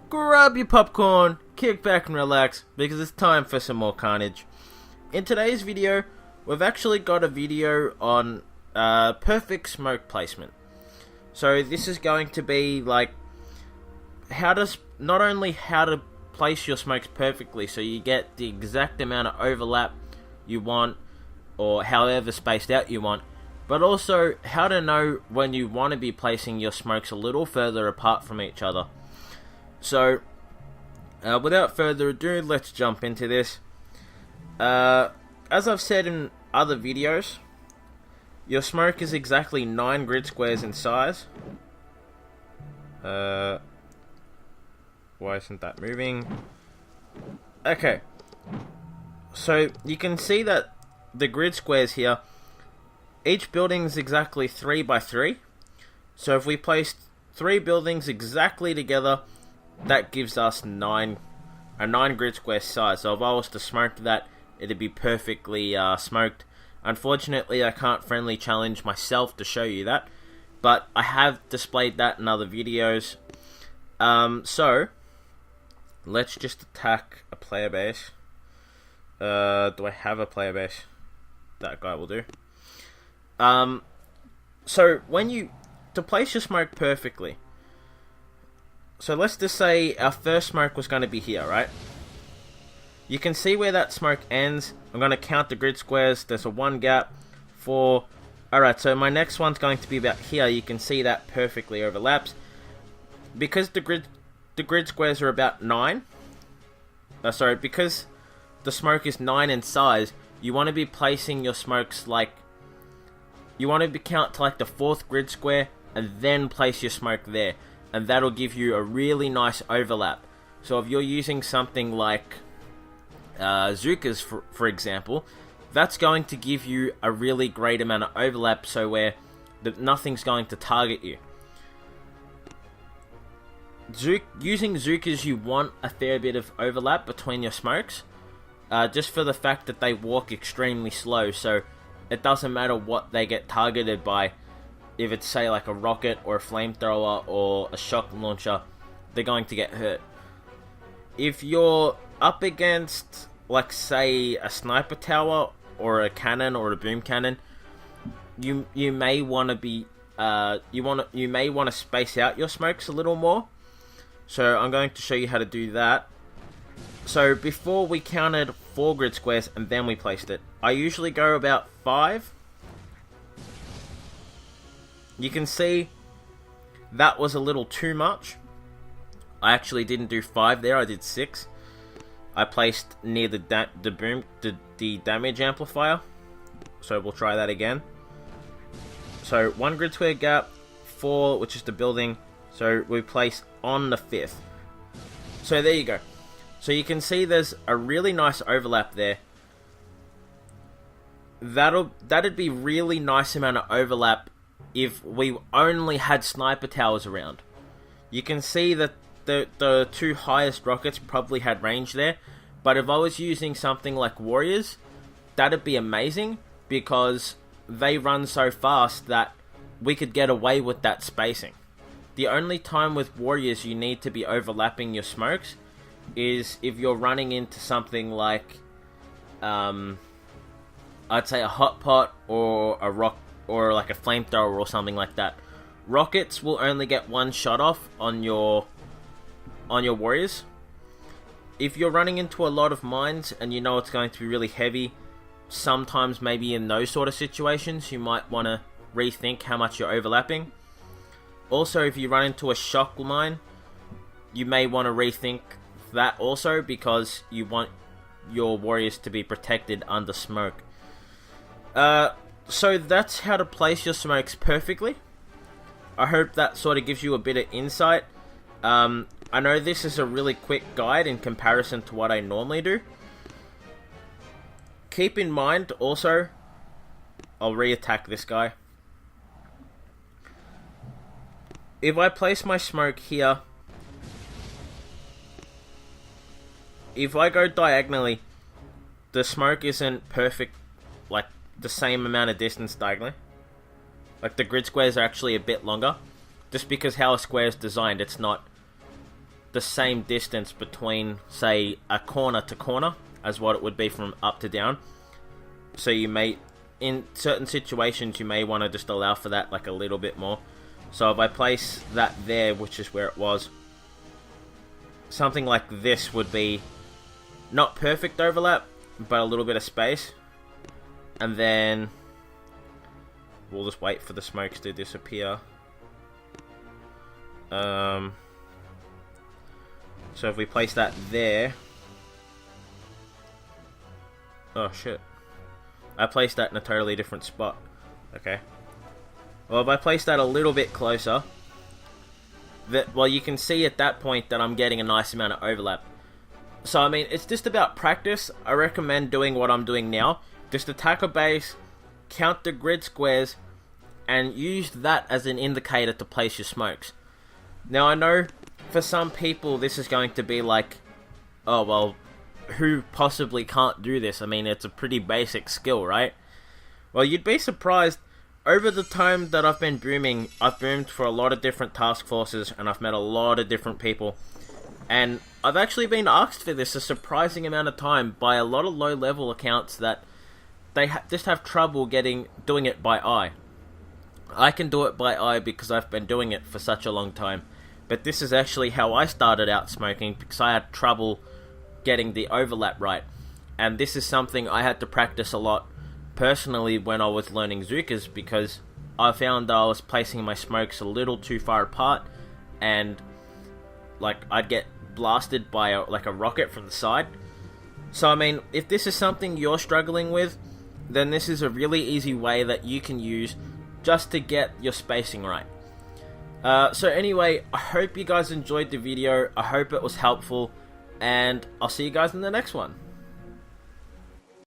grab your popcorn, kick back and relax, because it's time for some more Carnage. In today's video, we've actually got a video on perfect smoke placement. So this is going to be like not only how to place your smokes perfectly so you get the exact amount of overlap you want or however spaced out you want, but also how to know when you want to be placing your smokes a little further apart from each other. So without further ado, let's jump into this. As I've said in other videos, your smoke is exactly 9 grid squares in size. Why isn't that moving? Okay, so you can see that the grid squares here, each building is exactly 3 by 3. So if we placed 3 buildings exactly together, that gives us a 9 grid square size. So if I was to smoke that, it'd be perfectly smoked. Unfortunately, I can't friendly challenge myself to show you that, but I have displayed that in other videos. So let's just attack a player base. Do I have a player base? That guy will do. So to place your smoke perfectly, so let's just say our first smoke was going to be here, right? You can see where that smoke ends. I'm going to count the grid squares. There's a 1 gap, 4. Alright, so my next one's going to be about here. You can see that perfectly overlaps. Because the grid squares are about 9. Because the smoke is 9 in size, you want to be placing your smokes like... You want to count to like the 4th grid square and then place your smoke there. And that'll give you a really nice overlap. So if you're using something like Zukas, for example, that's going to give you a really great amount of overlap, so where nothing's going to target you. Using Zukas, you want a fair bit of overlap between your smokes, just for the fact that they walk extremely slow, so it doesn't matter what they get targeted by. If it's, say, like a rocket or a flamethrower or a shock launcher, they're going to get hurt. If you're up against, like, say, a sniper tower or a cannon or a boom cannon, you may want to be you may want to space out your smokes a little more. So I'm going to show you how to do that. So before we counted 4 grid squares and then we placed it. I usually go about 5. You can see that was a little too much. I actually didn't do 5 there, I did 6. I placed near the damage amplifier. So we'll try that again. So 1 grid square gap, 4, which is the building. So we place on the 5th. So there you go. So you can see there's a really nice overlap there. That'd be really nice amount of overlap if we only had sniper towers around. You can see that the 2 highest rockets probably had range there, but if I was using something like warriors, that'd be amazing because they run so fast that we could get away with that spacing. The only time with warriors you need to be overlapping your smokes is if you're running into something like I'd say a hot pot or a rock or like a flamethrower or something like that. Rockets will only get 1 shot off on your warriors. If you're running into a lot of mines and you know it's going to be really heavy, sometimes maybe in those sort of situations you might want to rethink how much you're overlapping. Also, if you run into a shock mine, you may want to rethink that also, because you want your warriors to be protected under smoke. So that's how to place your smokes perfectly. I hope that sort of gives you a bit of insight. I know this is a really quick guide in comparison to what I normally do. Keep in mind also, I'll re-attack this guy. If I place my smoke here, if I go diagonally, the smoke isn't perfect, like the same amount of distance diagonally. Like the grid squares are actually a bit longer, just because how a square is designed. It's not the same distance between, say, a corner to corner as what it would be from up to down. So you may, in certain situations, you may want to just allow for that like a little bit more. So if I place that there, which is where it was, something like this would be not perfect overlap, but a little bit of space. And then we'll just wait for the smokes to disappear. So if we place that there... Oh shit. I placed that in a totally different spot. Okay. Well, if I place that a little bit closer, well, you can see at that point that I'm getting a nice amount of overlap. So, I mean, it's just about practice. I recommend doing what I'm doing now. Just attack a base, count the grid squares, and use that as an indicator to place your smokes. Now, I know for some people this is going to be like, oh, well, who possibly can't do this? I mean, it's a pretty basic skill, right? Well, you'd be surprised. Over the time that I've been booming, I've boomed for a lot of different task forces, and I've met a lot of different people. And I've actually been asked for this a surprising amount of time by a lot of low-level accounts that they just have trouble doing it by eye. I can do it by eye because I've been doing it for such a long time. But this is actually how I started out smoking, because I had trouble getting the overlap right. And this is something I had to practice a lot personally when I was learning Zukas, because I found that I was placing my smokes a little too far apart, and like I'd get blasted by a rocket from the side. So I mean, if this is something you're struggling with, then this is a really easy way that you can use just to get your spacing right. So anyway, I hope you guys enjoyed the video. I hope it was helpful, and I'll see you guys in the next one.